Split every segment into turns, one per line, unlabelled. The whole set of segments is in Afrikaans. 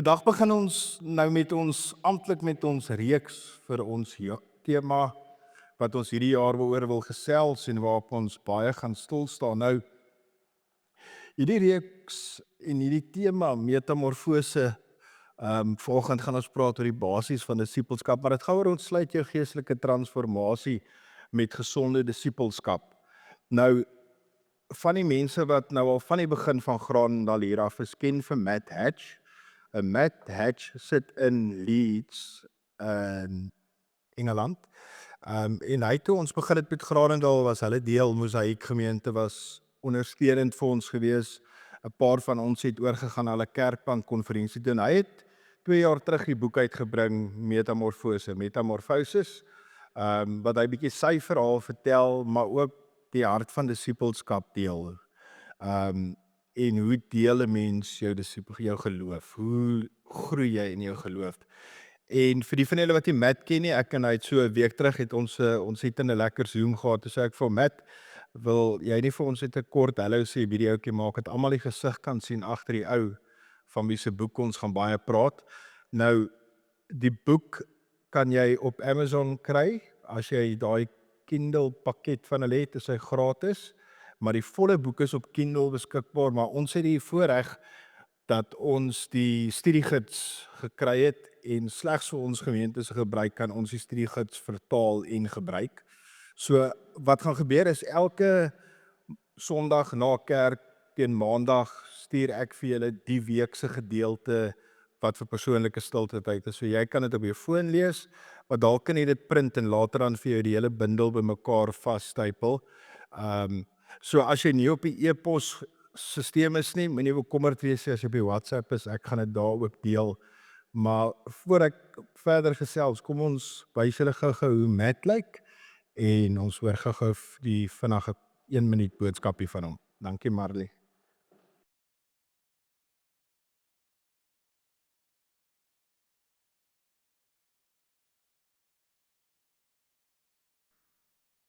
Vandag begin ons nou met ons amptelik met ons reeks vir ons tema wat ons hierdie jaar oor wil gesels en waarop ons baie gaan stil staan. Nou, hierdie reeks en hierdie tema metamorfose, volgende gaan ons praat oor die basies van disippelskap, maar dit gaan oor ontsluit jou geestelike transformasie met gesonde disippelskap. Nou, van die mense wat nou al van die begin van Graan hier af is, ken vir Matt Hatch. Matt Hatch sit in Leeds in Engeland. En hy toe ons begin het met Granendal, was hulle deel, Mosaïek gemeente was ondersteunend vir ons gewees. 'n Paar van ons het oorgegaan na hulle kerkbank konferensie toe en hy het 2 jaar terug die boek uitgebring, Metamorphosis, wat hy bietjie sy verhaal vertel, maar ook die hart van disippelskap deel. En hoe deel 'n mens jou geloof? Hoe groei jy in jou geloof? En vir die van julle wat nie Matt ken nie, ek en hy het so 'n week terug het ons het in 'n lekker Zoom gehad. Toe sê ek vir Matt, wil jy nie vir ons net 'n kort hallo sê videoetjie maak dat almal die gesig kan sien agter die ou van wie se boek ons gaan baie praat. Nou, die boek kan jy op Amazon kry as jy daai Kindle pakket van hulle het, is hy gratis. Maar die volle boek is op Kindle beskikbaar, maar ons het die voorreg dat ons die studiegids gekry het en slegs vir ons gemeente se gebruik kan ons die studiegids vertaal en gebruik. So wat gaan gebeur is elke Sondag na kerk teen Maandag stuur ek vir julle die week se gedeelte wat vir persoonlike stilte tyd is. So jy kan dit op jou foon lees, maar dalk kan jy dit print en later dan vir jou die hele bundel bymekaar vasstypel. So as jy nie op die e-pos stelsel is nie, moenie bekommerd wees as jy op die WhatsApp is, ek gaan dit daar ook deel. Maar voor ek verder gesels, kom ons wys julle gou-gou hoe Matt lyk en ons hoor gou-gou die vinnige 1 minuut boodskapie van hom. Dankie Marley.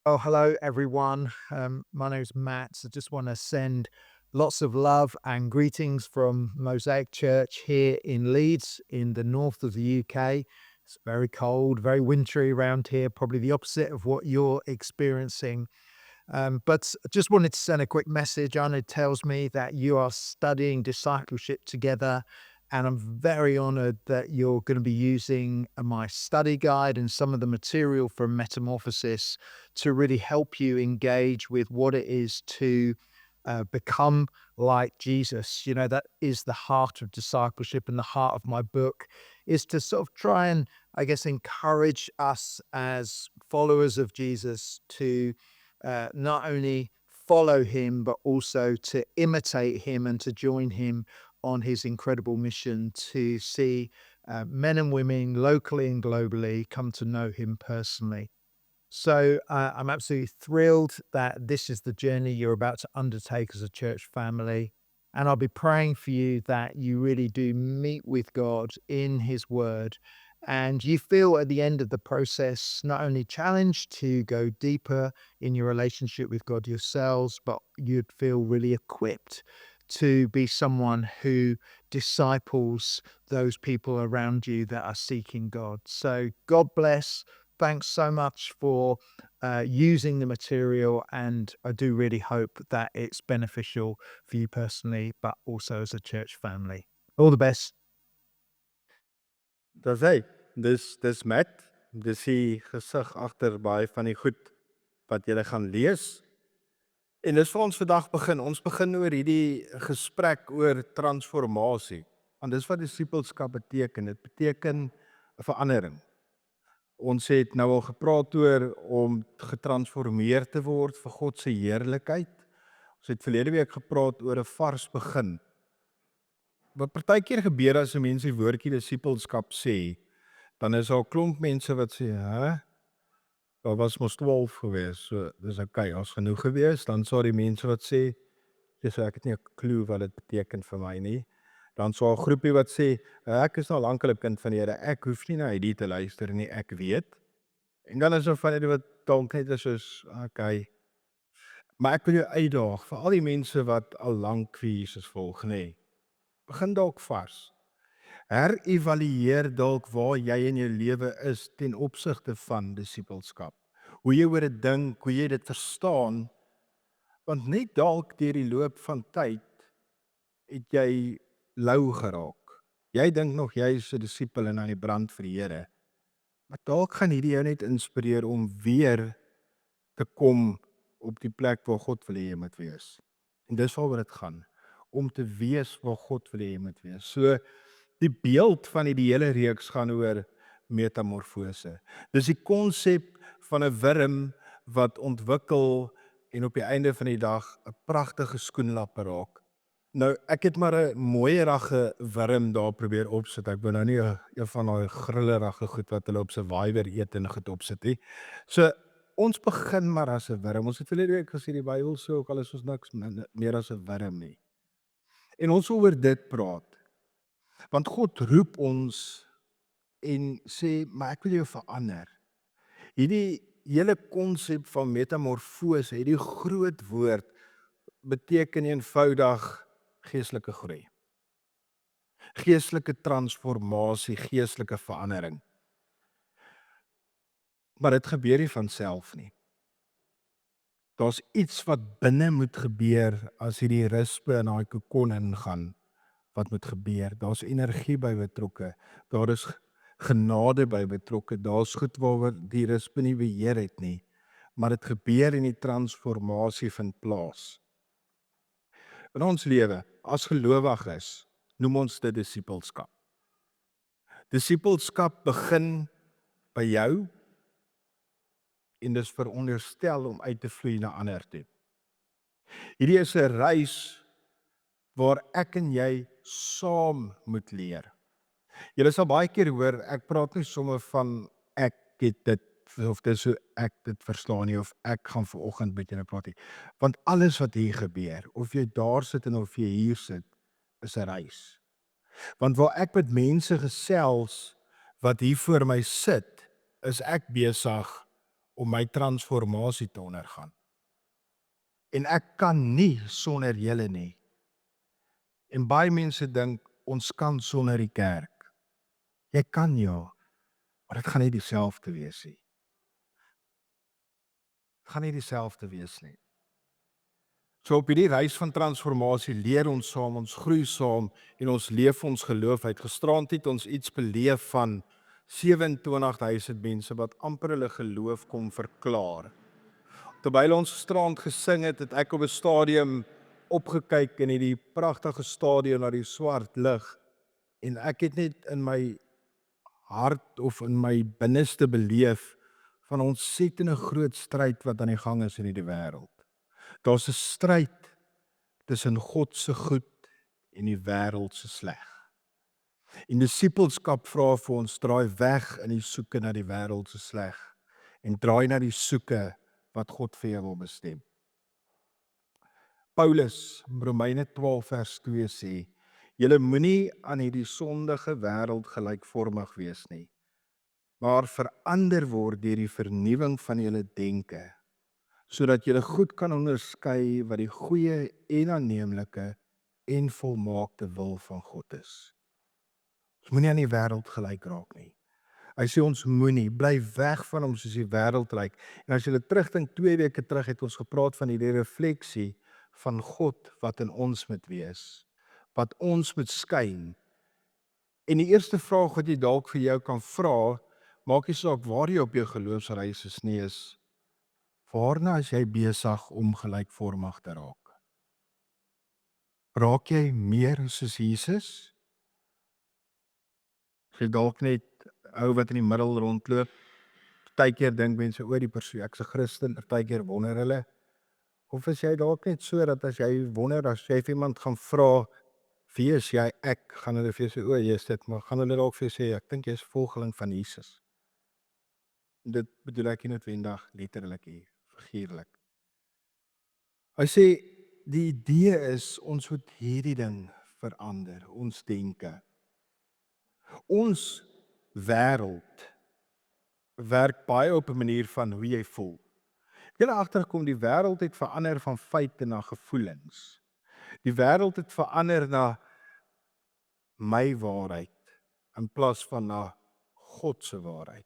Oh, hello everyone. My name is Matt. I just want to send lots of love and greetings from Mosaic Church here in Leeds, in the north of the UK. It's very cold, very wintry around here, probably the opposite of what you're experiencing. But I just wanted to send a quick message. Anna tells me that you are studying discipleship together, and I'm very honored that you're going to be using my study guide and some of the material from Metamorphosis to really help you engage with what it is to become like Jesus. You know, that is the heart of discipleship, and the heart of my book is to sort of try and, I guess, encourage us as followers of Jesus to not only follow him, but also to imitate him and to join him on his incredible mission to see men and women locally and globally come to know him personally. So I'm absolutely thrilled that this is the journey you're about to undertake as a church family. And I'll be praying for you that you really do meet with God in his word, and you feel at the end of the process not only challenged to go deeper in your relationship with God yourselves, but you'd feel really equipped to be someone who disciples those people around you that are seeking God. So God bless. Thanks so much for using the material, and I do really hope that it's beneficial for you personally, but also as a church family. All the best.
Dis hy. Dis Matt. Dis die gesig agter baie van die goed wat jy gaan lees. En dis vir ons vandag begin. Ons begin oor hierdie gesprek oor transformasie. Want dis wat disippelskap beteken. Dit beteken 'n verandering. Ons het nou al gepraat oor om getransformeer te word vir God se heerlikheid. Ons het verlede week gepraat oor 'n vars begin. Wat partykeer gebeur as 'n mens die woordjie disippelskap sê, dan is daar 'n klomp mense wat sê, "Hæ? Daar was mos 12 gewees, so dis okay, ons genoeg gewees." Dan sou die mense wat sê, "Dis ek het nie 'n klou wat dit beteken vir my nie." Dan sou 'n groepie wat sê, "Ek is nou lankal 'n kind van die Here, ek hoef nie na hierdie te luister nie, ek weet." En dan is daar van die wat dalk net is soos, "Okay." Maar ek wil jou uitdaag vir al die mense wat al lank vir Jesus volg, nê. Begin dalk vars. Herevalueer dalk waar jy in jou lewe is ten opsigte van disippelskap. Hoe jy oor dit dink, hoe jy dit verstaan, want net dalk deur die loop van tyd het jy lou geraak. Jy dink nog jy is 'n disipel en aan die brand vir die Here. Maar dalk gaan hierdie jou net inspireer om weer te kom op die plek waar God wil hê jy moet wees. En dis waaroor dit gaan, om te wees waar God wil hê jy moet wees. So die beeld van die hele reeks gaan oor metamorfose. Dis die konsep van 'n wurm wat ontwikkel en op die einde van die dag 'n pragtige skoenlapper raak. Nou, ek het maar 'n mooierige wurm daar probeer opsit. Ek wou nou nie 'n van daai grillerige goed wat hulle op Survivor eet en goed opsit nie. So ons begin maar as 'n wurm. Ons het verlede week gesê die Bybel sê ook al is ons niks meer as 'n wurm nie. En ons wil oor dit praat. Want God roep ons en sê, maar ek wil jou verander. Hierdie hele konsep van metamorfose, hierdie groot woord, beteken eenvoudig geestelike groei. Geestelike transformasie, geestelike verandering. Maar dit gebeur nie van self nie. Daar's iets wat binne moet gebeur as hierdie rispe in daai kokon ingaan. Wat moet gebeur? Daar's energie by betrokke. Daar is genade by betrokke. Daar's goed waaroor die rispe nie beheer het nie. Maar dit gebeur en die transformasie vind plaas. In ons lewe, as gelowiges, noem ons dit disippelskap. Disippelskap begin by jou en dis veronderstel om uit te vloei na ander toe. Hierdie is 'n reis waar ek en jy saam moet leer. Julle sal baie keer hoor, ek praat nie sommer van ek het dit of dis hoe ek dit verstaan nie of ek gaan vanoggend met julle praat nie. Want alles wat hier gebeur, of jy daar sit en of jy hier sit, is 'n reis. Want waar ek met mense gesels wat hier voor my sit, is ek besig om my transformasie te ondergaan. En ek kan nie sonder julle nie. En baie mense dink ons kan sonder die kerk. Jy kan ja, maar dit gaan nie dieselfde wees nie. Dit gaan nie dieselfde wees nie. So op hierdie reis van transformasie leer ons saam, ons groei saam en ons leef ons geloof uit. Gisteraand het ons iets beleef van 27,000 mense wat amper hulle geloof kom verklaar. Terwyl ons gisteraand gesing het, het ek op 'n stadium opgekyk in hierdie pragtige stadion na die swart lig en ek het net in my hart of in my binneste beleef van ontsettende groot stryd wat aan die gang is in hierdie wêreld. Daar's 'n stryd tussen God se goed en die wêreld se sleg. En disippelskap vra vir ons draai weg in die soeke na die wêreld se sleg en draai na die soeke wat God vir jou wil bestem. Paulus, Romeine 12 vers 2 sê, julle moenie aan hierdie sondige wêreld gelykvormig wees nie, maar verander word deur die vernuwing van julle denke, sodat julle goed kan onderskei wat die goeie en aanneemlike en volmaakte wil van God is. Ons moenie aan die wêreld gelyk raak nie. Hy sê ons moenie, bly weg van hom soos die wêreld lyk. En as jy terugdink 2 weke terug het ons gepraat van hierdie refleksie van God wat in ons moet wees, wat ons moet skyn. En die eerste vraag wat jy dalk vir jou kan vra, maak nie saak waar jy op jou geloofsreis is nie, is waarna is jy besig om gelykvormig te raak? Raak jy meer soos Jesus? Jy dalk net ou wat in die middel rondloop. Partykeer dink mense oor die persoon, ek's 'n Christen, partykeer wonder hulle. Of is jy dalk net so dat as jy wonder, as jy vir iemand gaan vra, wie is jy? Ek gaan hulle vir jou sê, o, jy is dit, maar gaan hulle dalk vir jou sê, ek dink jy is volgeling van Jesus. Dit bedoel ek nie noodwendig letterlik hier, figuurlik. Hy sê, die idee is, ons moet hierdie ding verander, ons denke. Ons wêreld werk baie op 'n manier van hoe jy voel. Jy het agtergekom die wêreld het verander van feite na gevoelens. Die wêreld het verander na my waarheid in plaas van na God se waarheid.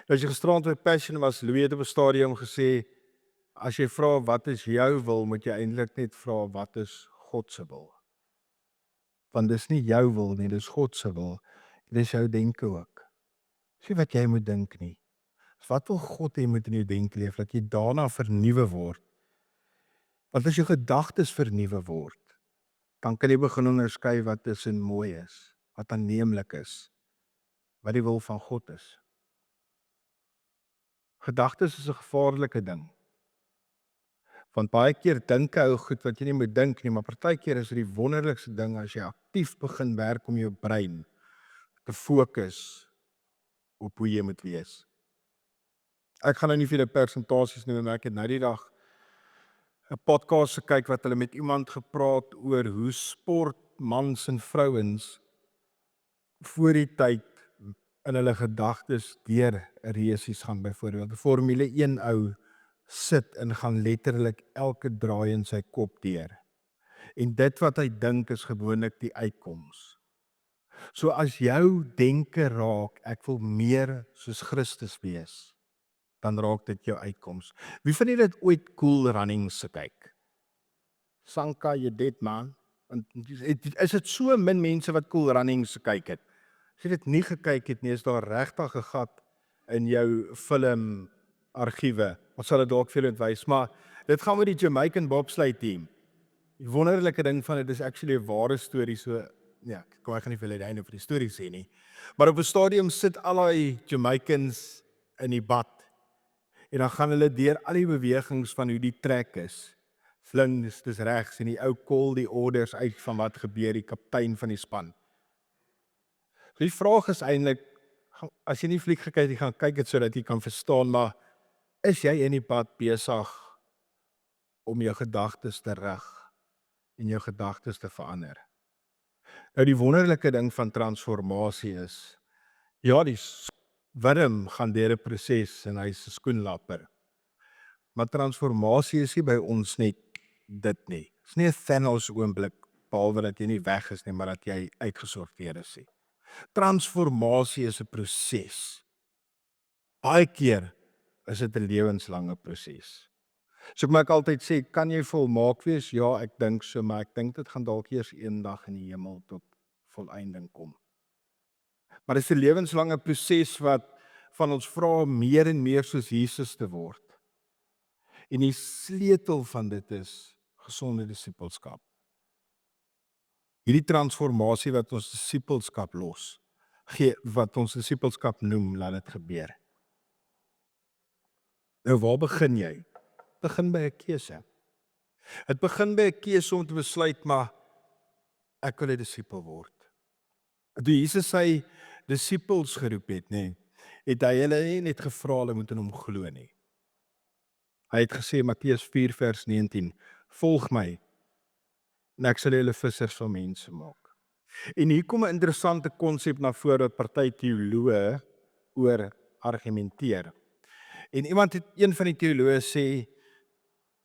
Nou as jy gisterand by Passion was, Louis het op 'n stadium gesê, as jy vra wat is jou wil, moet jy eintlik net vra wat is God se wil. Want dis nie jou wil nie, dis God se wil. Dis jou denke ook. Dis nie wat jy moet dink nie. Wat wil God hê moet in jou denke leef, dat jy daarna vernuwe word? Want as jou gedagtes vernuwe word, dan kan jy begin onderskei wat tussen mooi is, wat aanneemlik is, wat die wil van God is. Gedagtes is 'n gevaarlike ding. Want baie keer dink jy ou goed wat jy nie moet dink nie, maar partykeer is dit die wonderlikste ding as jy aktief begin werk om jou brein te fokus op hoe jy moet wees. Ek gaan nou nie vir julle persentasies noem, maar ek het nou die dag 'n podcast gekyk wat hulle met iemand gepraat oor hoe sport mans en vrouens voor die tyd in hulle gedagtes deur 'n resies gaan byvoorbeeld. 'n Formule 1 ou sit en gaan letterlik elke draai in sy kop deur. En dit wat hy dink is gewoonlik die uitkoms. So as jou denke raak, ek wil meer soos Christus wees, dan raak dit jou uitkoms. Wie van julle het ooit Cool Runnings gekyk? Sanka, jy dit man. Is dit so min mense wat Cool Runnings gekyk het? As jy dit nie gekyk het nie, is daar regtig 'n gat in jou film argiewe. Ons sal dit dalk vir julle wys, maar dit gaan oor die Jamaican bobsleigh team. Die wonderlike ding van dit is actually 'n ware storie, so ja, ek gaan nie vir julle die einde van die storie sê nie. Maar op 'n stadium sit al die Jamaicans in die bad en dan gaan hulle deur al die bewegings van hoe die trek is. Links, dis regs en die ou call die orders uit van wat gebeur, die kaptein van die span. So die vraag is eintlik, as jy nie fliek gekyk het, jy gaan kyk dit sodat jy kan verstaan, maar is jy in die pad besig om jou gedagtes te rig en jou gedagtes te verander? Nou die wonderlike ding van transformasie is, ja, die Willem gaan deur 'n proses en hy's 'n skoenlapper. Maar transformasie is nie by ons net dit nie. Dit is nie 'n Thanos oomblik, behalwe dat jy nie weg is nie, maar dat jy uitgesorteer is nie. Transformasie is 'n proses. Baie keer is dit 'n lewenslange proses. So ek altyd sê, kan jy volmaak wees? Ja, ek dink so, maar ek dink dit gaan dalk eers eendag in die hemel tot volëinding kom. Maar dit is 'n lewenslange proses wat van ons vra om meer en meer soos Jesus te word. En die sleutel van dit is gesonde disippelskap. Hierdie transformasie wat ons disippelskap los, wat ons disippelskap noem, laat dit gebeur. Nou waar begin jy? Begin by 'n keuse. Dit begin by 'n keuse om te besluit, maar ek wil 'n disipel word. Toe Jesus sy disippels geroep het, het hy hulle net gevra hulle moet in hom glo nie. Hy het gesê Matteus 4 vers 19, volg my en ek sal julle vissers van mense maak. En hier kom 'n interessante konsep na vore wat party teoloë oor argumenteer. En een van die teoloë sê,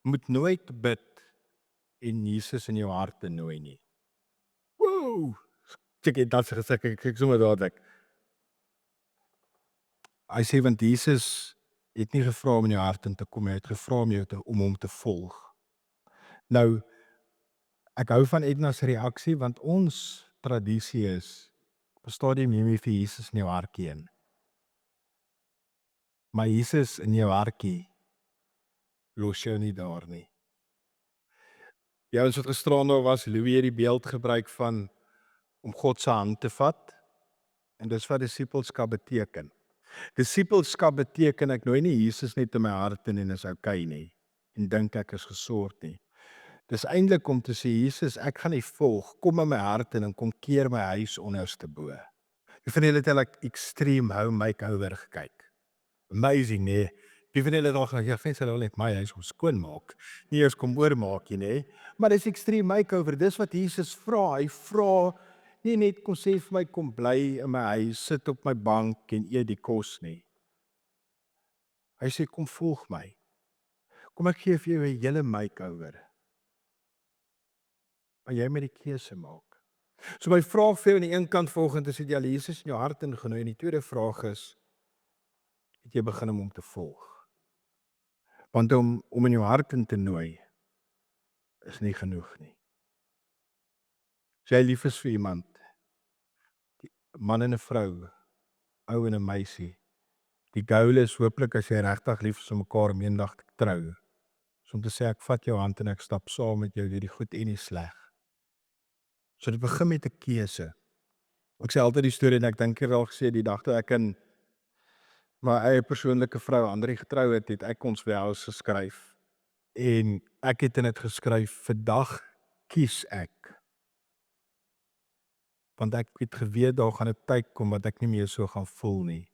moet nooit bid en Jesus in jou hart te nooi nie. Woew! Ek dat gesê, ek sommer dadelik. Hy sê want Jesus het nie gevra om in jou hart in te kom, hy het gevra om hom te volg. Nou, ek hou van Edna se reaksie, want ons tradisie is, op 'n stadium neem jy vir Jesus in jou hartjie in. Maar Jesus in jou hartjie los jou nie daar nie. Ja, ons wat gisterand was, Louis het die beeld gebruik van om God se hand te vat, en dis wat disippelskap beteken. Disippelskap beteken ek nooi nie Jesus net in my hart in en is okay nie, en dink ek is gesort nie. Dis eintlik om te sê, Jesus, ek gaan nie volg, kom in my hart in en kom keer my huis onderste bo. Wie van julle het al Extreme Home Makeover gekyk? Amazing, nee. Wie van julle het al gekyk, ja, vind hulle net my huis om skoon maak, nie eers kom oormaak nie, maar dis Extreme Makeover, dis wat Jesus vra, hy vra nie net kom sê vir my, kom bly in my huis, sit op my bank en eet die kos nie. Hy sê, kom volg my. Kom ek gee vir jou 'n hele makeover. Maar jy moet die keuse maak. So my vraag vir jou aan die een kant vanoggend is, het jy al Jesus in jou hart ingenooi? En die tweede vraag is, het jy begin om hom te volg? Want om in jou hart in te nooi is nie genoeg nie. As jy lief is vir iemand, 'n man en 'n vrou, ou en 'n meisie, die goal is hooplik as jy regtig lief is om mekaar om eendag te trou, is om te sê ek vat jou hand en ek stap saam met jou deur die goed en die sleg. So dit begin met 'n keuse. Ek sê altyd die storie en ek dink ek het al gesê die dag toe ek in my eie persoonlike vrou Andri getrou het, het ek ons vows geskryf. En ek het in dit geskryf, vandag kies ek. Want ek het geweet daar gaan 'n tyd kom wat ek nie meer so gaan voel nie.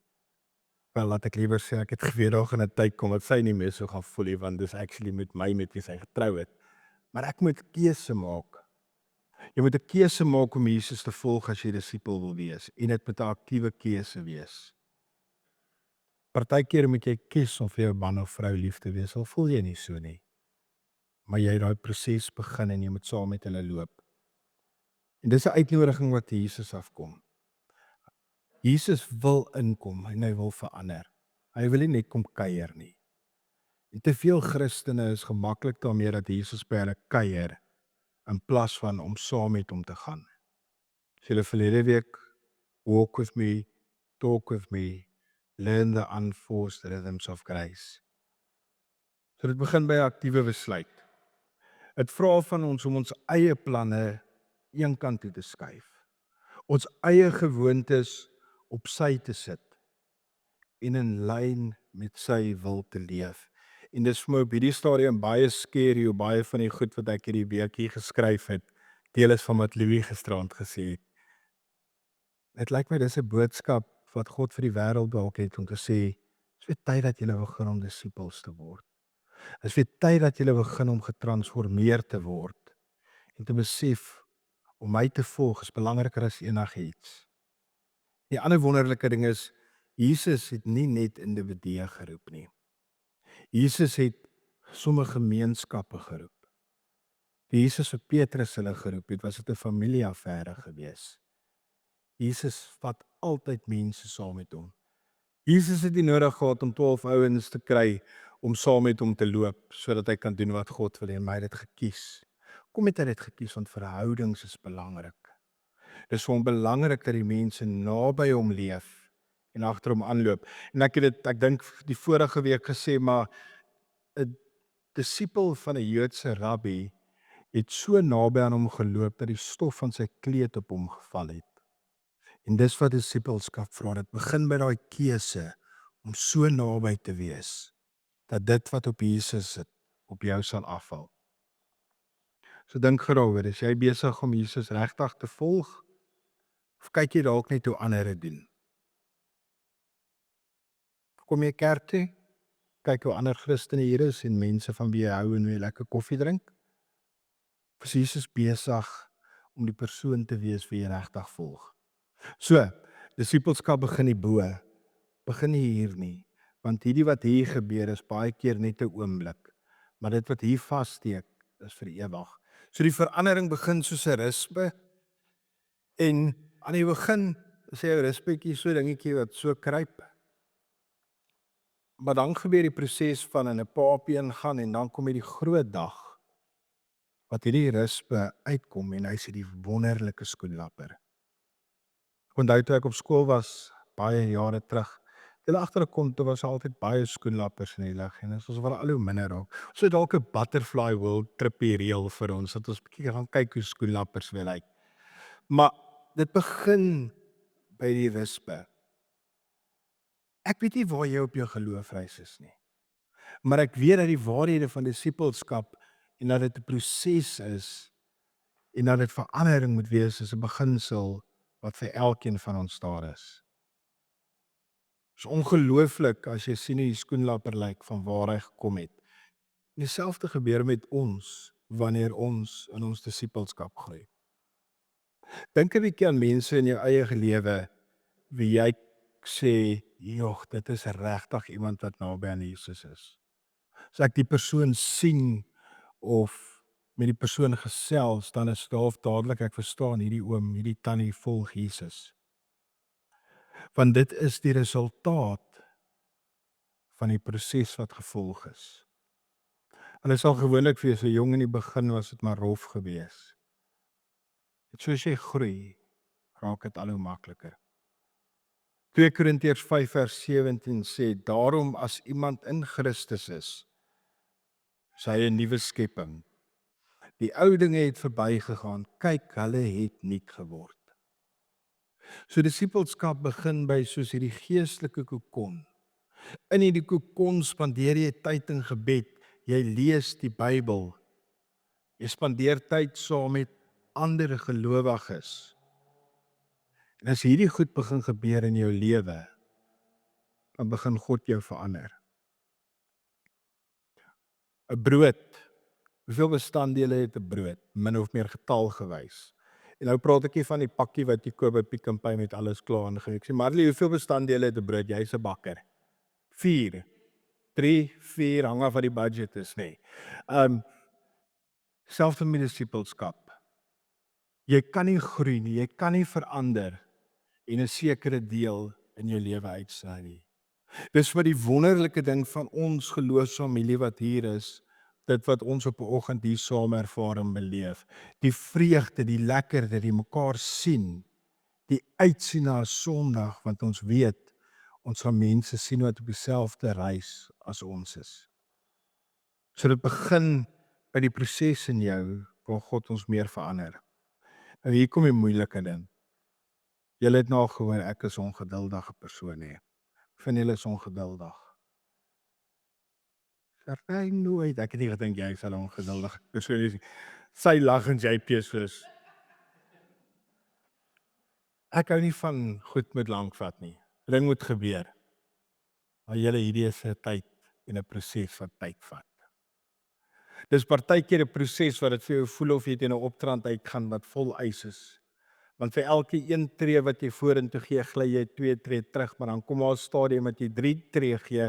Wel, laat ek liewer sê ek het geweet daar gaan 'n tyd kom wat sy nie meer so gaan voel nie, want dis actually met my met wie sy getrou het. Maar ek moet keuse maak. Jy moet 'n keuse maak om Jesus te volg as jy disipel wil wees en dit moet 'n aktiewe keuse wees. Partykeer moet jy kies om vir jou man of vrou lief te wees, al voel jy nie so nie. Maar jy daai proses begin en jy moet saam met hulle loop. En dis 'n uitnodiging wat Jesus afkom. Jesus wil inkom en hy wil verander. Hy wil nie net kom kuier nie. En te veel Christene is gemaklik daarmee dat Jesus by hulle kuier in plaas van om saam met hom te gaan. As julle verlede week walk with me, talk with me, learn the unforced rhythms of grace. So dit begin by 'n aktiewe besluit. Dit vra van ons om ons eie planne een kant toe te skuif. Ons eie gewoontes op sy te sit en in lyn met sy wil te leef. En dis vir my op hierdie stadium baie scary hoe baie van die goed wat ek hierdie week hier geskryf het, deel is van wat Louis gisterand gesê het. Dit lyk my dis 'n boodskap wat God vir die wêreld dalk het om te sê, dis weer tyd dat julle begin om disippels te word. Dis weer tyd dat julle begin om getransformeer te word en te besef om my te volg is belangriker as enigiets. Die ander wonderlike ding is, Jesus het nie net individue geroep nie. Jesus het sommige gemeenskappe geroep. Toe Jesus vir Petrus hulle geroep het, was dit 'n familieaffære gewees. Jesus vat altyd mense saam met hom. Jesus het nie nodig gehad om 12 ouens te kry om saam met hom te loop, sodat hy kan doen wat God wil hê, maar hy het dit gekies. Kom het hy dit gekies, want verhoudings is belangrik. Dis vir hom belangrik dat die mense naby hom leef en agter hom aanloop. En ek dink die vorige week gesê, maar 'n disipel van 'n Joodse rabbi het so naby aan hom geloop dat die stof van sy kleed op hom geval het. En dis wat disipelskap vra, dit begin by daai keuse om so naby te wees dat dit wat op Jesus sit, op jou sal afval. So dink daaroor, is jy besig om Jesus regtig te volg? Of kyk jy dalk net hoe ander dit doen? Kom jy kerk toe? Kyk hoe ander Christene hier is en mense van wie jy hou en wie jy lekker koffie drink? Of is Jesus besig om die persoon te wees wie jy regtig volg? So, disipelskap begin nie bo, begin nie hier nie, want hierdie wat hier gebeur is baie keer net 'n oomblik, maar dit wat hier vassteek is vir ewig. So die verandering begin soos 'n rispe en aan die begin sê jou rispetjie so dingetjie wat so kruip. Maar dan gebeur die proses van in 'n paapie ingaan en dan kom hier die groot dag wat hierdie rispe uitkom en hy sê die wonderlike skoenlapper. Onthou toe ek op skool was, baie jare terug, hulle agterkom toe was altyd baie skoenlappers in die lug en ons was al hoe minder raak. So dalk 'n butterfly world tripie reël vir ons, dat ons bietjie gaan kyk hoe skoenlappers wil lyk. Maar dit begin by die rispe. Ek weet nie waar jy op jou geloofreis is nie, maar ek weet dat die waarhede van disipelskap en dat dit 'n proses is en dat dit verandering moet wees is 'n beginsel wat vir elkeen van ons daar is. Dit is ongelooflik as jy sien hoe die skoenlapper lyk van waar hy gekom het. En dieselfde gebeur met ons wanneer ons in ons disipelskap groei. Dink 'n bietjie aan mense in jou eie lewe wie jy sê, "Jogg, dit is regtig iemand wat naby aan Jesus is." As ek die persoon sien of met die persoon gesels, dan is daar of dadelik ek verstaan hierdie oom, hierdie tannie volg Jesus. Want dit is die resultaat van die proses wat gevolg is. En dit sal gewoonlik vir jou so jong in die begin was dit maar rof gewees. Dit soos jy groei, raak dit al hoe makliker. 2 Korintiërs 5 vers 17 sê, daarom as iemand in Christus is hy 'n nuwe skepping. Die ou dinge het verbygegaan, kyk, hulle het nuut geword. So disippelskap begin by soos hierdie geestelike kokon. In hierdie kokon spandeer jy tyd in gebed, jy lees die Bybel, jy spandeer tyd saam met ander gelowiges. En as hierdie goed begin gebeur in jou lewe, dan begin God jou verander. 'n Brood, hoeveel bestanddele het 'n brood? Min of meer getalgewys. En nou praat ek nie van die pakkie wat jy koop by Pick n Pay met alles klaar ingegooi. Ek sê, Marley, hoeveel bestanddele het 'n brood? Jy's 'n bakker. 4, 3, 4, hang af wat die budget is, nê. Selfs met disipelskap. Jy kan nie groei nie, jy kan nie verander en 'n sekere deel in jou lewe uitsny nie. Dis wat die wonderlike ding van ons geloofsfamilie wat hier is, dit wat ons op 'n oggend hier saam ervaar en beleef, die vreugde, die lekkerte, die mekaar sien, die uitsien na 'n Sondag, want ons weet, ons gaan mense sien wat op dieselfde reis as ons is. So dit begin by die proses in jou, waar God ons meer verander. Nou hier kom die moeilike ding. Julle het nou gehoor, ek is 'n ongeduldige persoon hè. Vind julle is ongeduldig? Sy nooit, ek het nie gedink jy sal 'n ongeduldige persoon wees nie. Sy lag en jy pees soos. Ek hou nie van goed met lank vat nie. Ding moet gebeur. Maar julle hierdie is 'n tyd en 'n proses wat tyd vat. Dis partykeer 'n proses wat dit vir jou voel of jy teen 'n optrand uitgaan wat vol ys is. Want vir elke 1 tree wat jy vorentoe gee, gly jy 2 tree terug, maar dan kom daar 'n stadium wat jy 3 tree gee,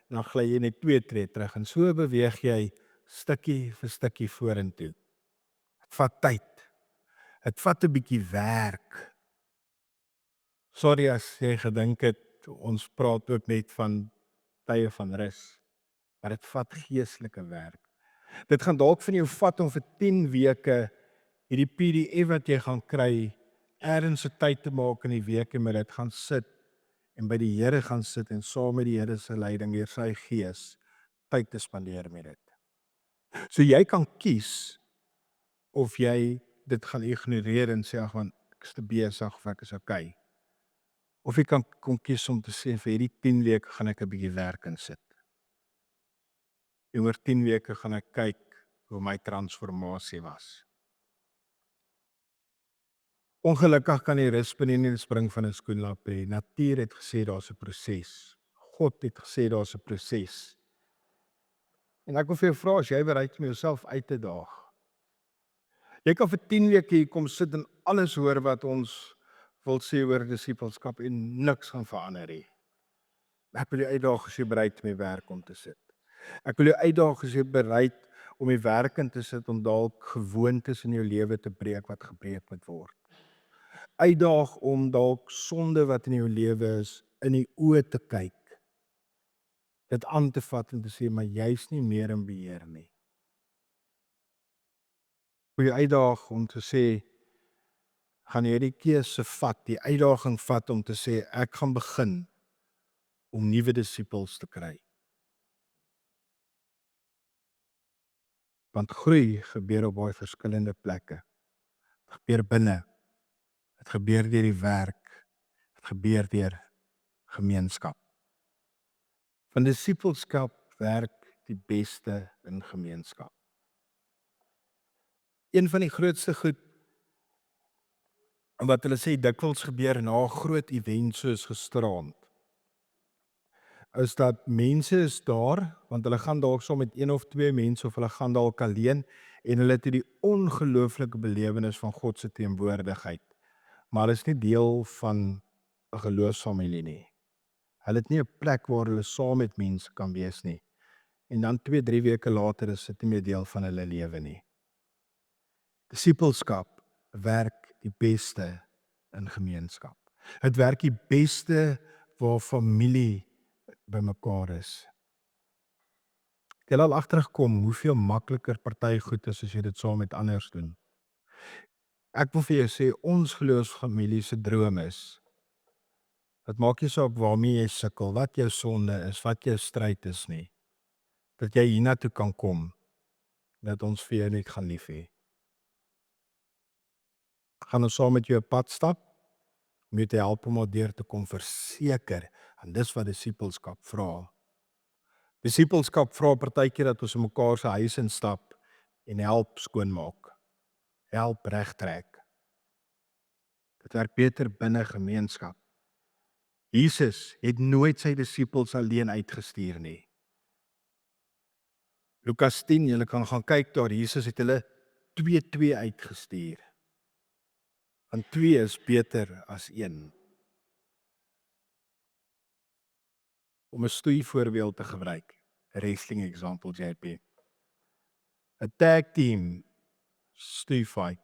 en dan gly jy net 2 tree terug. En so beweeg jy stukkie vir stukkie vorentoe. Dit vat tyd. Dit vat 'n bietjie werk. Sorry as jy gedink het, ons praat ook net van tye van rus, maar dit vat geestelike werk. Dit gaan dalk van jou vat om vir 10 weke hierdie PDF wat jy gaan kry, ergens 'n tyd te maak in die week en met dit gaan sit en by die Here gaan sit en saam met die Here se leiding deur sy gees tyd te spandeer met dit. So jy kan kies of jy dit gaan ignoreer en sê ag man, ek is te besig of ek is okay. Of jy kan kom kies om te sê vir hierdie 10 weke gaan ek 'n bietjie werk insit. En oor 10 weke gaan ek kyk hoe my transformasie was. Ongelukkig kan die rusbene nie spring van 'n skoenlap hê. Natuur het gesê daar's 'n proses. God het gesê daar's 'n proses. En ek wil vir jou vra, as jy bereid om jouself uit te daag. Jy kan vir 10 weke hier kom sit en alles hoor wat ons wil sê oor disipelskap en niks gaan verander nie. Ek wil jou uitdaag as jy bereid om die werk om te sit. Ek wil jou uitdaag as jy bereid om die werk in te sit om dalk gewoontes in jou lewe te breek wat gebreek moet word. Uitdaag om dalk sonde wat in jou lewe is in die oë te kyk. Dit aan te vat en te sê maar jy's nie meer in beheer nie. Wil jy uitdaag om te sê gaan jy die keuse vat, die uitdaging vat om te sê ek gaan begin om nuwe disippels te kry. Want groei gebeur op baie verskillende plekke. Dit gebeur binne. Dit gebeur deur die werk. Dit gebeur deur gemeenskap. Van disipelskap werk die beste in gemeenskap. Een van die grootste goed wat hulle sê dikwels gebeur na 'n groot event soos gisteraand, is dat mense is daar, want hulle gaan dalk saam met 1 of 2 mense of hulle gaan dalk alleen en hulle het die ongelooflike belewenis van God se teenwoordigheid. Maar hulle is nie deel van 'n geloofsfamilie nie. Hulle het nie 'n plek waar hulle saam met mense kan wees nie. En dan 2, 3 weke later is dit nie meer deel van hulle lewe nie. Disipelskap werk die beste in gemeenskap. Dit werk die beste waar familie bymekaar is. Het jy al agtergekom hoeveel makliker party goed is as jy dit saam met anders doen? Ek wil vir jou sê, ons geloofsfamilie se droom is, dit maak nie saak waarmee jy sukkel, wat jou sonde is, wat jou stryd is nie, dat jy hiernatoe kan kom, dat ons vir jou net gaan lief hê. Gaan ons saam met jou 'n pad stap, om jou te help om deur te kom verseker, en dis wat disipelskap vra. Disipelskap vra partykeer dat ons in mekaar se huis instap en help skoonmaak, help regtrek. Dit werk beter binne gemeenskap. Jesus het nooit sy disipels alleen uitgestuur nie. Lukas 10, julle kan gaan kyk daar, Jesus het hulle 2-2 uitgestuur. Want 2 is beter as 1. Om 'n stoei voorbeeld te gebruik, 'n wrestling example, JP. 'n tag team stoei fight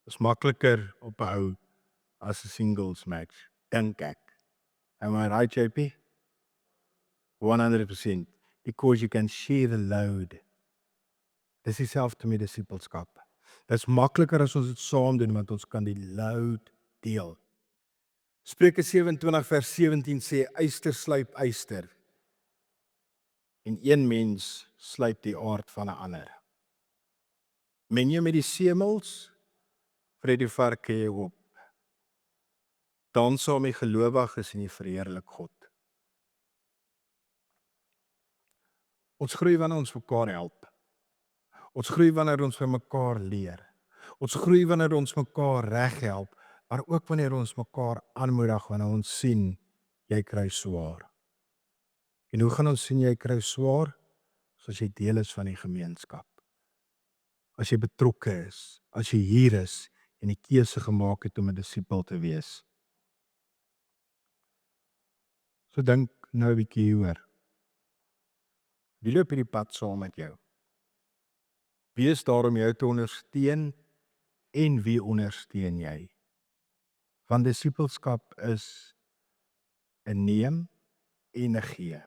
is makliker ophou as 'n singles match, dink ek. Am I right, JP? 100%, because you can share the load. Dis dieselfde met disipelskap. Dit is makliker as ons dit saam doen, want ons kan die load deel. Spreuke 27 vers 17 sê, yster slyp yster, en een mens slyp die aard van 'n ander. Men jy met die semels, vreet die varke jy op. Dan saam die gelowiges en die verheerlik God. Ons groei wanneer ons mekaar help. Ons groei wanneer ons vir mekaar leer. Ons groei wanneer ons mekaar reg help, maar ook wanneer ons mekaar aanmoedig wanneer ons sien jy kry swaar. En hoe gaan ons sien jy kry swaar? As jy deel is van die gemeenskap. As jy betrokke is, as jy hier is en die keuse gemaak het om 'n disipel te wees. So dink nou 'n bietjie hieroor. Wie loop hierdie pad saam met jou? Wie is daar om jou te ondersteun en wie ondersteun jy? Want disipelskap is 'n neem en 'n gee.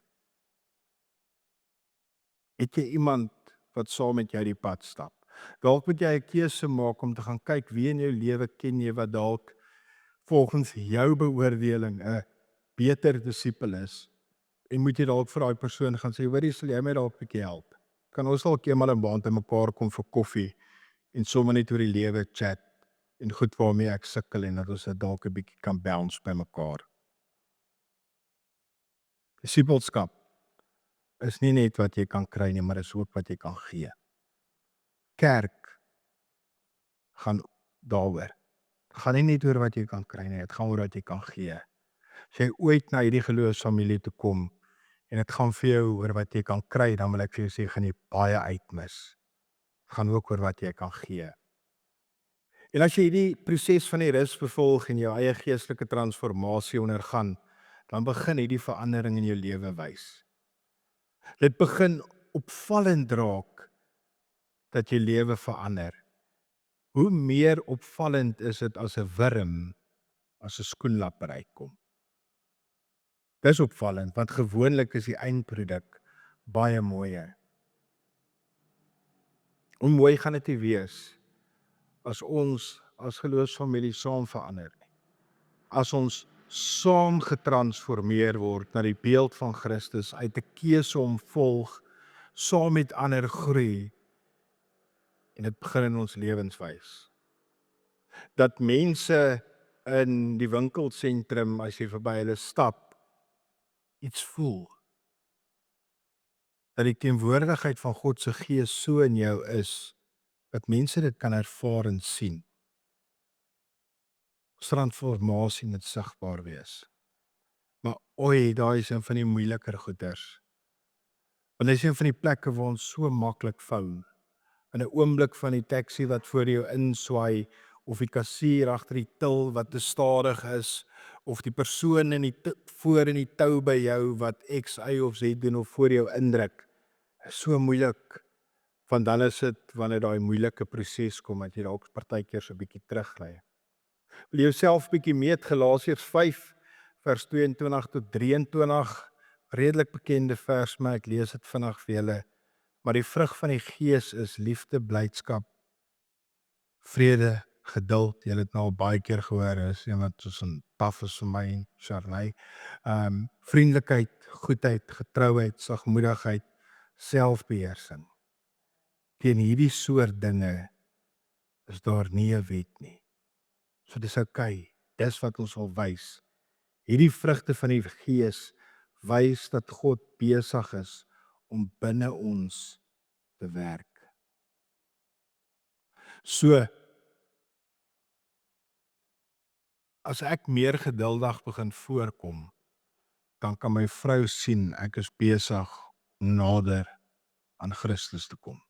Het jy iemand wat saam met jou die pad stap? Dalk moet jy 'n keuse maak om te gaan kyk wie in jou lewe ken jy wat dalk volgens jou beoordeling 'n beter disipel is. En moet jy dalk vir daai persoon gaan sê, hoorie, sal jy my dalk 'n bietjie help? Kan ons dalk eenmal 'n maand by mekaar kom vir koffie en sommer net oor die lewe chat en goed waarmee ek sukkel en dat ons dit dalk 'n bietjie kan bounce by mekaar. Disipelskap is nie net wat jy kan kry nie, maar is ook wat jy kan gee. Kerk gaan daaroor. Dit gaan nie net oor wat jy kan kry nie, dit gaan oor wat jy kan gee. As jy ooit na hierdie geloofsfamilie toe kom en dit gaan vir jou oor wat jy kan kry, dan wil ek vir jou sê, gaan jy baie uitmis. Dit gaan ook oor wat jy kan gee. En as jy hierdie proses van die rus vervolg en jou eie geestelike transformasie ondergaan, dan begin hierdie verandering in jou lewe wys. Dit begin opvallend raak dat jou lewe verander. Hoe meer opvallend is dit as 'n wurm as 'n skoenlapper uitkom? Dis opvallend, want gewoonlik is die eindproduk baie mooier. Hoe mooi gaan dit nie wees as ons as geloofsfamilie saam verander nie. As ons saam getransformeer word na die beeld van Christus uit 'n keuse om volg, saam met ander groei, en dit begin in ons lewens wys. Dat mense in die winkelsentrum, as jy verby hulle stap, iets voel. Dat die teenwoordigheid van God se Gees so in jou is, dat mense dit kan ervaar en sien. Transformasie moet sigbaar wees. Maar daai is een van die moeiliker goeders. Want dit is een van die plekke waar ons so maklik vou. In 'n oomblik van die taxi wat voor jou inswaai, of die kassier agter die til wat te stadig is, of die persoon voor in die tou by jou wat X, Y of Z doen of voor jou indruk, is so moeilik, Want dan is dit wanneer daai moeilike proses kom dat jy dalk partykeer so 'n bietjie teruglei. Wil jy jouself bietjie meet, Galasiërs 5 vers 22 tot 23, redelik bekende vers, maar ek lees dit vinnig vir julle. Maar die vrug van die Gees is liefde, blydskap, vrede, geduld. Julle het nou al baie keer gehoor, is iemand soos 'n taf is vir my, Charney. Vriendelikheid, goedheid, getrouheid, sagmoedigheid, selfbeheersing. Teen hierdie soort dinge is daar nie 'n wet nie. So dis okay. Dis wat ons wil wys. Hierdie vrugte van die Gees wys dat God besig is om binne ons te werk. So as ek meer geduldig begin voorkom, dan kan my vrou sien ek is besig om nader aan Christus te kom.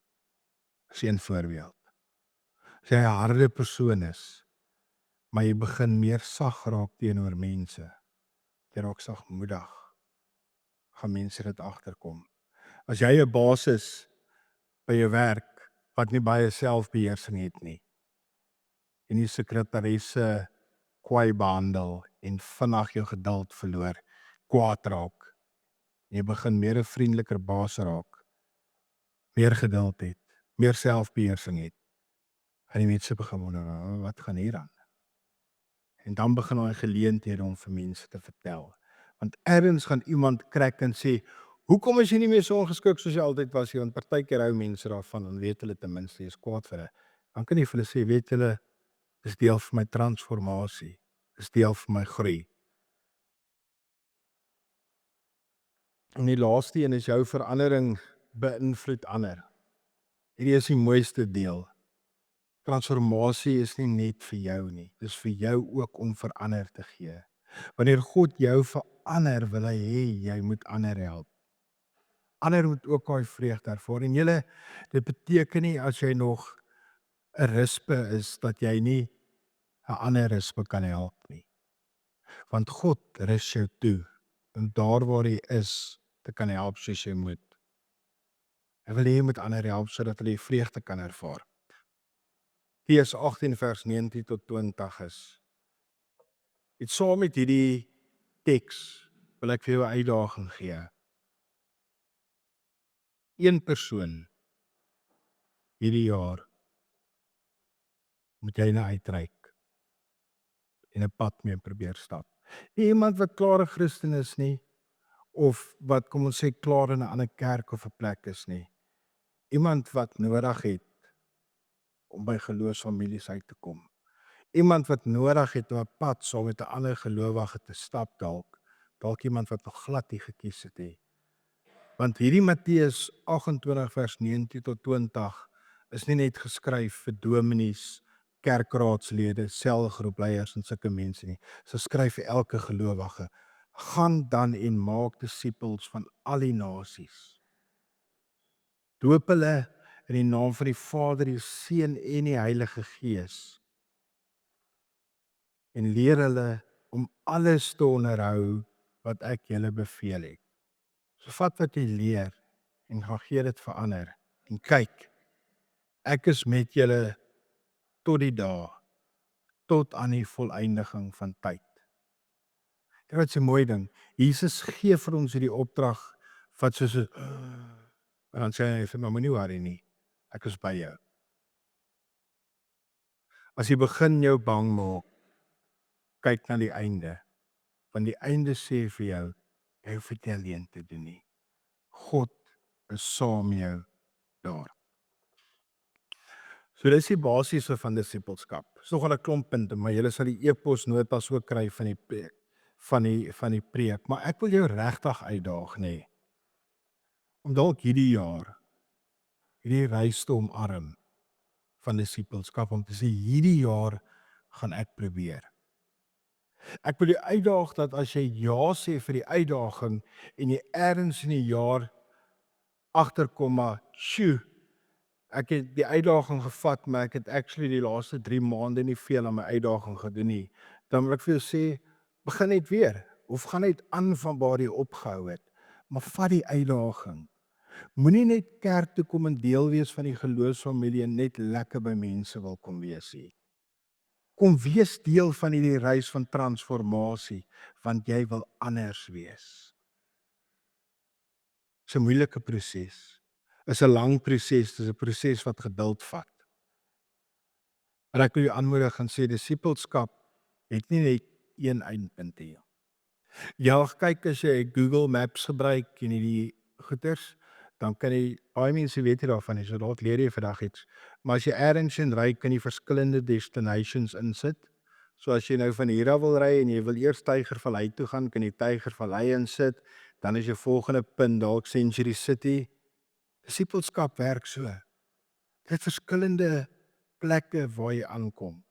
Dis 'n voorbeeld. As jy 'n harde persoon is, maar jy begin meer sag raak teenoor mense, jy raak sagmoedig, gaan mense dit agterkom. As jy 'n baas is by jou werk wat nie baie selfbeheersing het nie, en die sekretaresse kwaai behandel en vinnig jou geduld verloor, kwaad raak, en jy begin meer 'n vriendeliker baas raak, meer geduld het, meer selfbeheersing het, en die mense begin wonder, wat gaan hier aan? En dan begin daai geleenthede om vir mense te vertel. Want ergens gaan iemand krak en sê, hoekom is jy nie meer so ongeskik soos jy altyd was nie? Want partykeer hou mense daarvan, dan weet hulle ten minste jy is kwaad vir hulle. Dan kan jy vir hulle sê, weet julle, dis deel van my transformasie, dis deel van my groei. En die laaste een is jou verandering beïnvloed ander. Hierdie is die mooiste deel. Transformasie is nie net vir jou nie, dis vir jou ook om verander te gee. Wanneer God jou verander, wil hy hê jy moet ander help. Ander moet ook daai vreugde ervaar. En julle, dit beteken nie as jy nog 'n rispe is dat jy nie 'n ander rispe kan help nie. Want God rus jou toe om daar waar jy is te kan help soos jy moet. Hy wil hê jy moet ander help sodat hulle die vreugde kan ervaar. Gees 18 vers 19 tot 20 is. Dit saam met hierdie teks wil ek vir jou 'n uitdaging gee. Een persoon hierdie jaar moet jy na uitreik en 'n pad mee probeer stap. Nie iemand wat klaar 'n Christen is nie, of wat kom ons sê klaar in 'n ander kerk of 'n plek is nie. Iemand wat nodig het om by geloofsfamilies uit te kom. Iemand wat nodig het om 'n pad saam met 'n ander gelowige te stap dalk iemand wat nog glad nie gekies het nie. Want hierdie Matteus 28 vers 19 tot 20 is nie net geskryf vir dominees, kerkraadslede, selgroepleiers en sulke mense nie. Dit is geskryf vir elke gelowige. Gaan dan en maak disippels van al die nasies. Doop hulle in die naam van die Vader, die Seun en die Heilige Gees. En leer hulle om alles te onderhou wat ek julle beveel het. So vat wat jy leer en gaan gee dit vir ander. En kyk, ek is met julle tot die dae, tot aan die volëindiging van tyd. Dit is 'n mooi ding. Jesus gee vir ons hierdie opdrag wat soos 'n en dan sê hy vir my, moenie worry nie, ek is by jou. As jy begin jou bang maak, kyk na die einde. Want die einde sê vir jou, jy hoef dit nie alleen te doen nie. God is saam met jou daar. So dis die basiese van disippelskap. Dis nog 'n klomp punte, maar julle sal die e-posnotas ook kry van die preek, van die preek. Maar ek wil jou regtig uitdaag, nê, om dalk hierdie jaar hierdie reis te omarm van disippelskap, om te sê hierdie jaar gaan ek probeer. Ek wil jou uitdaag dat as jy ja sê vir die uitdaging en jy ergens in die jaar agterkom, maar sjoe, ek het die uitdaging gevat, maar ek het actually die laaste 3 maande nie veel aan my uitdaging gedoen nie. Dan wil ek vir jou sê, begin net weer, of gaan net aan van waar jy opgehou het, maar vat die uitdaging. Moenie net kerk toe kom en deel wees van die geloofsfamilie en net lekker by mense wil kom wees nie. Kom wees deel van hierdie reis van transformasie, want jy wil anders wees. Dis 'n moeilike proses. Is 'n lang proses, dis 'n proses wat geduld vat. En ek wil jou aanmoedig en sê disippelskap het nie net een eindpunt nie. Ja, kyk as jy Google Maps gebruik en hierdie goeters, dan kan jy baie mense weet nie daarvan nie, so dalk leer jy vandag iets. Maar as jy ergens in ry, kan jy verskillende destinations insit. So as jy nou van hier af wil ry en jy wil eers Tygervallei toe gaan, kan jy Tygervallei insit, dan is jou volgende punt dalk Century City. Disippelskap werk so. Dit het verskillende plekke waar jy aankom.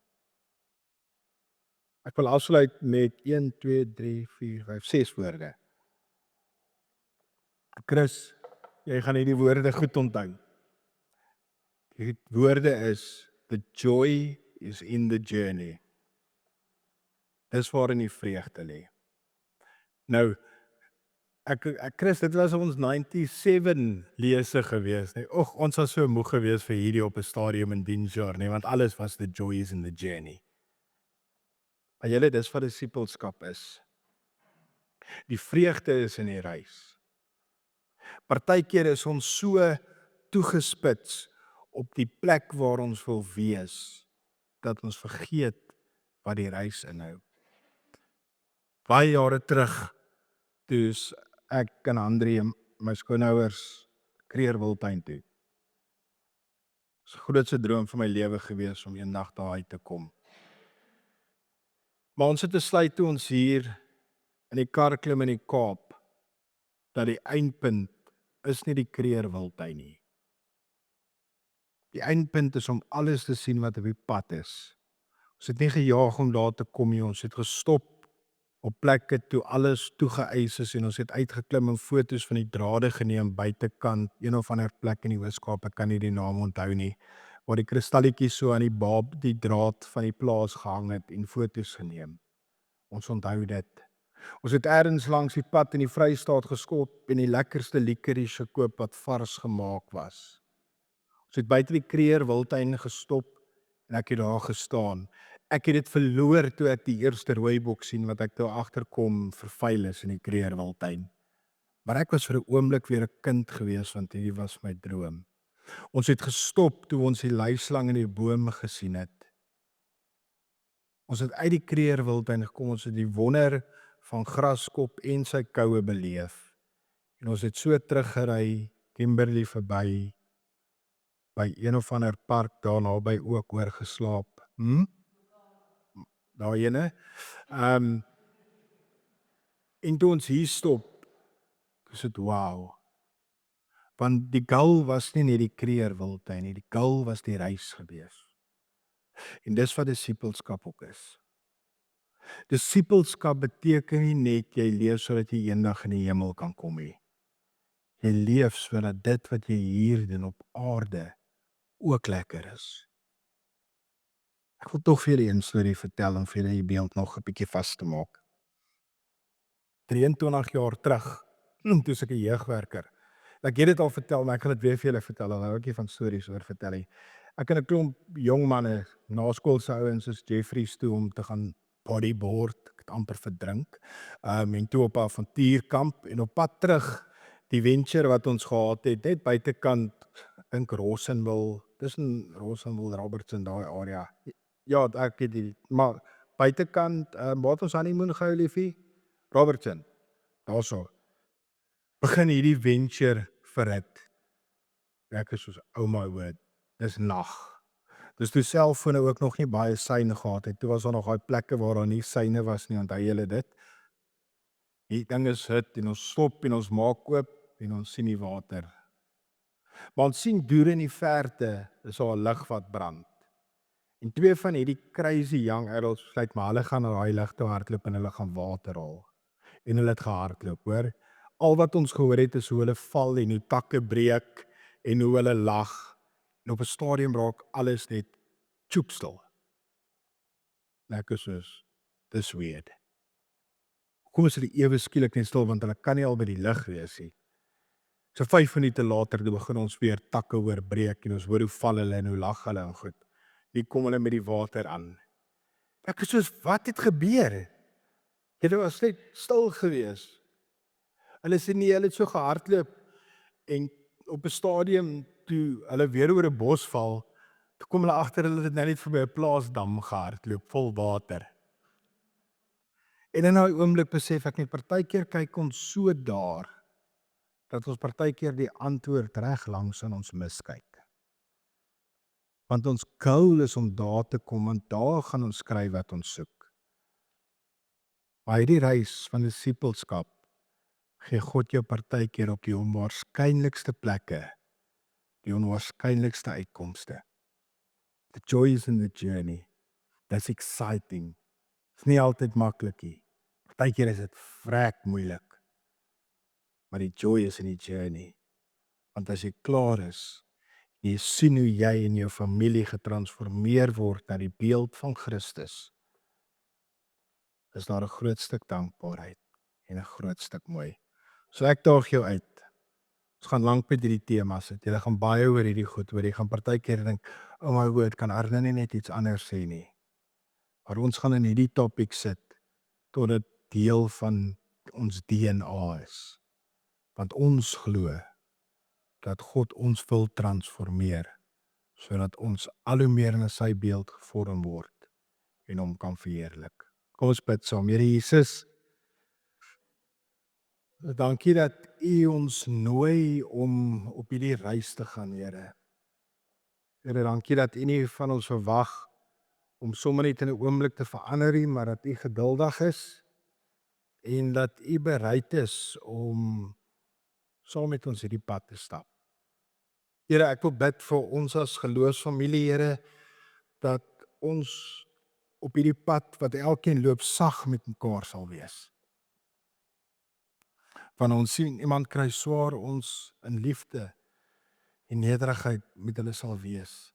Ek wil afsluit met 1, 2, 3, 4, 5, 6 woorde. Chris, jy gaan hierdie woorde goed onthou. Die woorde is: the joy is in the journey. Dis waarin die vreugde lê. Nou, Chris, dit was ons 97 lese gewees, nee. Och, ons was so moeg gewees vir hierdie op 'n stadium in diensjaar, nee, want alles was the joy is in the journey. Maar julle, dis wat disippelskap is. Die vreugde is in die reis. Partykeer is ons so toegespits op die plek waar ons wil wees, dat ons vergeet wat die reis inhou. Baie jare terug, toe ek en Andrie, my skoonouers, Kreerwiltuin toe. Dis die grootste droom van my lewe gewees om eendag daar uit te kom. Maar ons het besluit toe ons hier in die kar klim in die Kaap, dat die eindpunt is nie die Kreerwiltuin nie. Die eindpunt is om alles te sien wat op die pad is. Ons het nie gejaag om daar te kom nie, ons het gestop op plekke toe alles toegeëis is en ons het uitgeklim en foto's van die drade geneem buitekant, een of ander plek in die Weskaap, ek kan nie die naam onthou nie, waar die kristalletjies so aan die draad van die plaas gehang het en foto's geneem. Ons onthou dit. Ons het ergens langs die pad in die Vrystaat geskop en die lekkerste licorice gekoop wat vars gemaak was. Ons het buite die Kreerwiltuin gestop en ek het daar gestaan. Ek het dit verloor toe ek die eerste rooibok sien wat ek toe agterkom vervuil is in die Kreerwiltuin. Maar ek was vir 'n oomblik weer 'n kind gewees, want hierdie was my droom. Ons het gestop toe ons die luislang in die bome gesien het. Ons het uit die Kreerwiltuin gekom, ons het die wonder van Graskop en sy koue beleef. En ons het so teruggery, Kimberley verby, by een of ander park daar naby ook oorgeslaap. Daar ene. En toe ons hier stop, is dit wow. Want die goal was nie net die Kreerwiltuin nie, die goal was die reis gewees. En dis wat disippelskap ook is. Disippelskap beteken nie net jy leef sodat jy eendag in die hemel kan kom nie. Jy leef sodat dit wat jy hier doen op aarde ook lekker is. Ek wil tog vir julle 'n storie vertel om vir julle die beeld nog 'n bietjie vas te maak. 23 jaar terug, toe ek 'n jeugwerker. Ek het dit al vertel, maar ek gaan dit weer vir julle vertel. Dan hou ek nie van stories oor vertel nie. Ek en 'n klomp jong manne, naskoolse ouens soos Jeffries toe om te gaan bodyboard, ek het amper verdrink. En toe op 'n avontuurkamp en op pad terug, die venture wat ons gehad het, net buitekant, ek dink Rossonville, tussen Rossonville, Robertson, daai area. Ja, ek het die, maar buitekant, waar het ons honeymoon gehou, liefie? Robertson, daarso. Begin hierdie venture verrit. Ek is soos, oh my word, dis nag. Dis toe selfone ook nog nie baie syne gehad het. Toe was daar nog daai plekke waar daar nie syne was nie, onthou julle dit? Die ding is hit en ons stop en ons maak oop en ons sien die water. Maar ons sien deur in die verte is daar 'n lig wat brand. En twee van hierdie crazy young adults besluit maar hulle gaan na daai lig toe hardloop en hulle gaan water haal. En hulle het gehardloop, hoor. Al wat ons gehoor het is hoe hulle val en hoe takke breek en hoe hulle lag. En op 'n stadium raak alles net choopstil. Lekker soos, dis weird. Kom is hulle ewe skielik net stil want hulle kan nie al by die lig wees nie. So 5 minute later toe begin ons weer takke oorbreek en ons hoor hoe val hulle en hoe lag hulle en goed. Hier kom hulle met die water aan. Ek is soos, wat het gebeur? Hulle was net stil gewees. Hulle sê nee, hulle het so gehardloop en op 'n stadium toe hulle weer oor 'n bos val, toe kom hulle agter hulle het nou net verby 'n plaasdam gehardloop vol water. En in daai oomblik besef ek net partykeer kyk ons so daar dat ons partykeer die antwoord reg langs in ons miskyk. Want ons goal is om daar te kom, want daar gaan ons kry wat ons soek. Maar hierdie reis van disippelskap gee God jou partykeer op die onwaarskynlikste plekke, die onwaarskynlikste uitkomste. The joy is in the journey. That's exciting. Is nie altyd maklik nie. Partykeer is dit vrek moeilik. Maar die joy is in die journey. Want as jy klaar is, jy sien hoe jy en jou familie getransformeer word na die beeld van Christus, is daar 'n groot stuk dankbaarheid en 'n groot stuk mooi. So ek daag jou uit. Ons gaan lank met hierdie temas sit. Jy gaan baie oor hierdie goed hoor. Jy gaan partykeer dink, "Oh my word, kan Arne nie net iets anders sê nie." Maar ons gaan in hierdie topik sit tot dit deel van ons DNA is. Want ons glo dat God ons wil transformeer sodat ons al hoe meer in sy beeld gevorm word en hom kan verheerlik. Kom ons bid saam. Here Jesus, dankie dat U ons nooi om op hierdie reis te gaan, Here. Here, dankie dat U nie van ons verwag om sommer net in 'n oomblik te verander nie, maar dat U geduldig is en dat U bereid is om saam met ons hierdie pad te stap. Here, ek wil bid vir ons as geloofsfamilie, Here, dat ons op hierdie pad wat elkeen loop sag met mekaar sal wees. Wanneer ons sien iemand kry swaar, ons in liefde en nederigheid met hulle sal wees.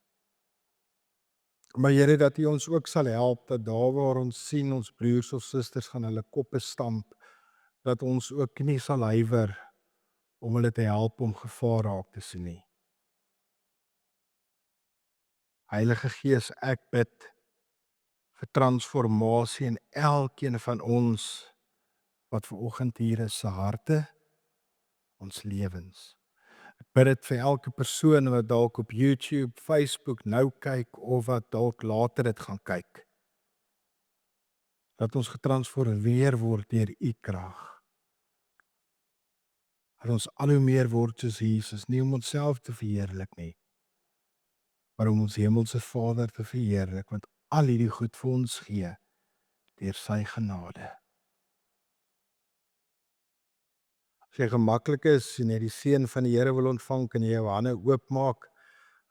Maar Here, dat U ons ook sal help dat daar waar ons sien ons broers of susters gaan hulle koppe stamp, dat ons ook nie sal huiwer om hulle te help om gevaar raak te sien nie. Heilige Gees, ek bid vir transformasie in elkeen van ons wat vanoggend hier is se harte, ons lewens. Ek bid dit vir elke persoon wat dalk op YouTube, Facebook nou kyk of wat dalk later dit gaan kyk. Dat ons getransformeer word deur U krag. Dat ons al hoe meer word soos Jesus, nie om onsself te verheerlik nie, maar om ons hemelse Vader te verheerlik, want al hierdie goed vir ons gee deur sy genade. As jy gemaklik is en jy die seën van die Here wil ontvang, kan jy jou hande oopmaak.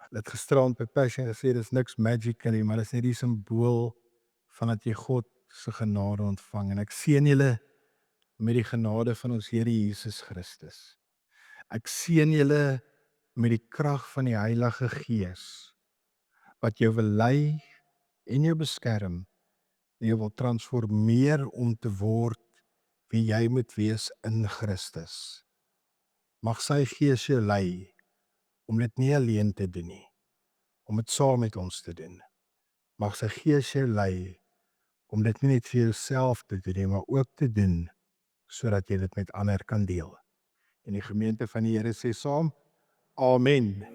Hulle het gisterand by Passion gesê dis niks magic nie, maar dis net die simbool van dat jy God se genade ontvang. En ek seën julle met die genade van ons Here Jesus Christus. Ek seën julle met die krag van die Heilige Gees wat jou wil lei en jou beskerm, en jou wil transformeer om te word wie jy moet wees in Christus. Mag sy Gees jou lei om dit nie alleen te doen nie, om dit saam met ons te doen. Mag sy Gees jou lei om dit nie net vir jouself te doen nie, maar ook te doen sodat jy dit met ander kan deel. En die gemeente van die Here sê saam, Amen.